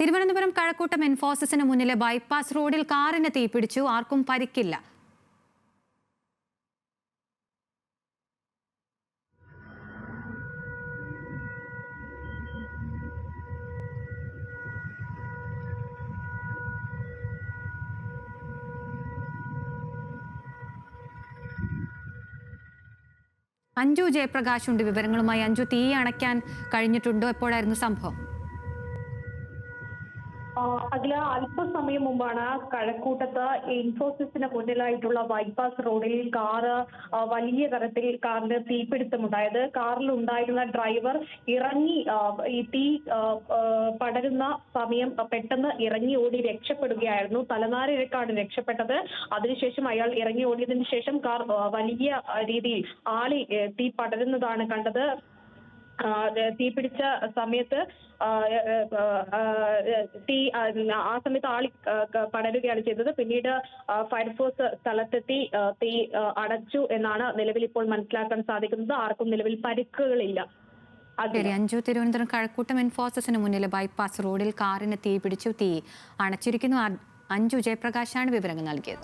തിരുവനന്തപുരം കഴക്കൂട്ടം എൻഫോഴ്സിന് മുന്നിലെ ബൈപ്പാസ് റോഡിൽ കാറിന് തീപിടിച്ചു. ആർക്കും പരിക്കില്ല. അഞ്ജു ജയപ്രകാശ് ഉണ്ട് വിവരങ്ങളുമായി. അഞ്ജു, തീ അണയ്ക്കാൻ കഴിഞ്ഞിട്ടുണ്ടോ? എപ്പോഴായിരുന്നു സംഭവം? അതിൽ അല്പസമയം മുമ്പാണ് കഴക്കൂട്ടത്ത് ഇൻഫോസിസിന് മുന്നിലായിട്ടുള്ള ബൈപ്പാസ് റോഡിൽ വലിയ തരത്തിൽ കാറിന് തീപിടുത്തമുണ്ടായത്. കാറിൽ ഉണ്ടായിരുന്ന ഡ്രൈവർ ഇറങ്ങി ഈ തീ പടരുന്ന സമയം പെട്ടെന്ന് ഇറങ്ങി ഓടി രക്ഷപ്പെടുകയായിരുന്നു. തലനാരിഴക്കാണ് രക്ഷപ്പെട്ടത്. അതിനുശേഷം അയാൾ ഇറങ്ങി ഓടിയതിനു ശേഷം കാർ വലിയ രീതിയിൽ തീ പടരുന്നതാണ് കണ്ടത്. തീപിടിച്ച സമയത്ത് ആ സമയത്ത് ആളി പടരുകയാണ് ചെയ്തത്. പിന്നീട് ഫയർഫോഴ്സ് സ്ഥലത്തെത്തി തീ അടച്ചു എന്നാണ് നിലവിൽ ഇപ്പോൾ മനസ്സിലാക്കാൻ സാധിക്കുന്നത്. ആർക്കും നിലവിൽ പരിക്കുകളില്ല. അഞ്ജു, തിരുവനന്തപുരം കഴക്കൂട്ടം എൻഫോഴ്സിന് മുന്നിലെ ബൈപ്പാസ് റോഡിൽ കാറിന് തീ പിടിച്ചു. തീ അണച്ചിരിക്കുന്നു. അഞ്ജു ജയപ്രകാശാണ് വിവരങ്ങൾ നൽകിയത്.